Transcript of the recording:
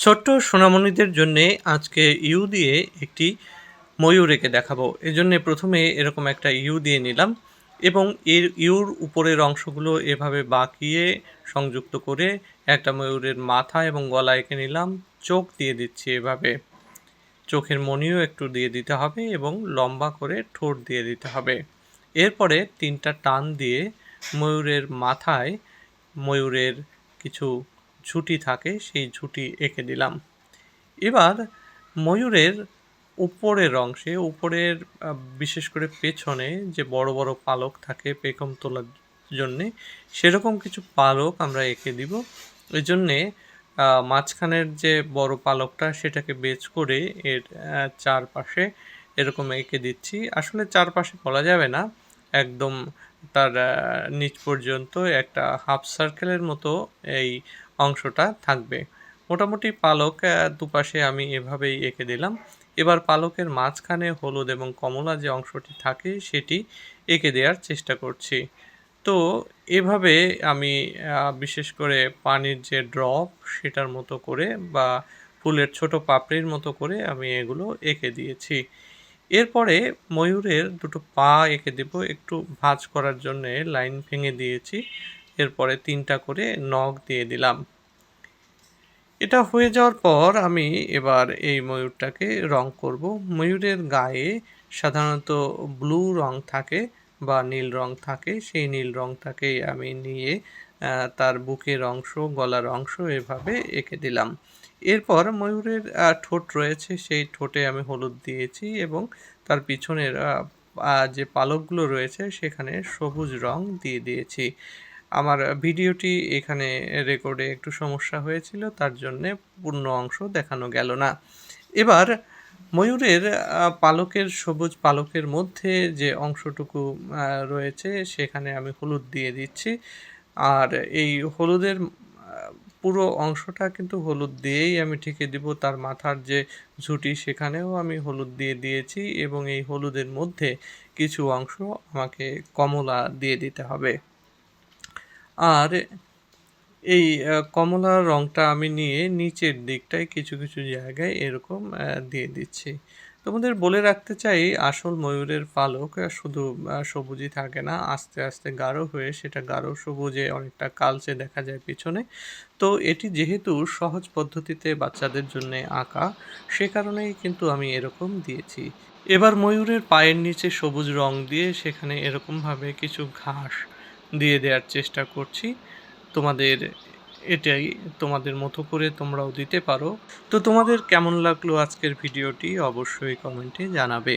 ছোট্ট সোনামণিদের জন্যে আজকে ইউ দিয়ে একটি ময়ূর এঁকে দেখাবো। এজন্যে প্রথমে এরকম একটা ইউ দিয়ে নিলাম এবং এর ইউর উপরের অংশগুলো এভাবে বাঁকিয়ে সংযুক্ত করে একটা ময়ূরের মাথা এবং গলা এঁকে নিলাম। চোখ দিয়ে দিচ্ছি এভাবে। চোখের মণিও একটু দিয়ে দিতে হবে এবং লম্বা করে ঠোঁট দিয়ে দিতে হবে। এরপরে ৩টা টান দিয়ে ময়ূরের মাথায় ময়ূরের কিছু ঝুঁটি থাকে সেই ঝুঁটি এঁকে দিলাম। এবার ময়ূরের উপরের অংশে উপরের বিশেষ করে পেছনে যে বড় বড় পালক থাকে পেখম তোলার জন্যে সেরকম কিছু পালক আমরা এঁকে দিব। ওই জন্যে মাঝখানের যে বড় পালকটা সেটাকে বেজ করে এর চারপাশে এরকম এঁকে দিচ্ছি। আসলে চারপাশে বলা যাবে না, একদম তার নিচ পর্যন্ত একটা হাফ সার্কেলের মতো এই অংশটা থাকবে। মোটামুটি পালক দুপাশে আমি এভাবেই এঁকে দিলাম। এবার পালকের মাঝখানে হলুদ এবং কমলা যে অংশটি থাকে সেটি এঁকে দেওয়ার চেষ্টা করছি। তো এভাবে আমি বিশেষ করে পানির যে ড্রপ সেটার মতো করে বা ফুলের ছোট পাপড়ির মতো করে আমি এগুলো এঁকে দিয়েছি। এরপরে ময়ূরের দুটো পা এঁকে দেব একটু ভাঁজ করার জন্যে লাইন ভেঙে দিয়েছি। এরপরে ৩টা করে নখ দিয়ে দিলাম। এটা হয়ে যাওয়ার পর আমি এবার এই ময়ূরটাকে রং করব। ময়ূরের গায়ে সাধারণত ব্লু রং থাকে বা নীল রং থাকে। সেই নীল রংটাকেই আমি নিয়ে তার বুকের অংশ, গলার অংশ এভাবে এঁকে দিলাম। এরপর ময়ূরের ঠোঁট রয়েছে সেই ঠোঁটে আমি হলুদ দিয়েছি এবং তার পিছনের যে পালকগুলো রয়েছে সেখানে সবুজ রং দিয়ে দিয়েছি। আমার ভিডিওটি এখানে রেকর্ডে একটু সমস্যা হয়েছিল, তার জন্যে পূর্ণ অংশ দেখানো গেল না। এবার ময়ূরের পালকের সবুজ পালকের মধ্যে যে অংশটুকু রয়েছে সেখানে আমি হলুদ দিয়ে দিচ্ছি। আর এই হলুদের পুরো অংশটা কিন্তু হলুদ দিয়েই আমি ঢেকে দিব। তার মাথার যে ঝুঁটি সেখানেও আমি হলুদ দিয়ে দিয়েছি এবং এই হলুদের মধ্যে কিছু অংশ আমাকে কমলা দিয়ে দিতে হবে। আর এই কমলা রংটা আমি নিয়ে নিচের দিকটায় কিছু কিছু জায়গায় এরকম দিয়ে দিচ্ছি। তোমাদের বলে রাখতে চাই, আসল ময়ূরের পালক শুধু সবুজই থাকে না, আস্তে আস্তে গাঢ় হয়ে সেটা গাঢ় সবুজে অনেকটা কালচে দেখা যায় পিছনে। তো এটি যেহেতু সহজ পদ্ধতিতে বাচ্চাদের জন্যে আঁকা, সে কারণেই কিন্তু আমি এরকম দিয়েছি। এবার ময়ূরের পায়ের নিচে সবুজ রং দিয়ে সেখানে এরকমভাবে কিছু ঘাস দিয়ে দেওয়ার চেষ্টা করছি। তোমাদের এটাই তোমাদের মতো করে তোমরাও দিতে পারো। তো তোমাদের কেমন লাগলো আজকের ভিডিওটি অবশ্যই কমেন্টে জানাবে।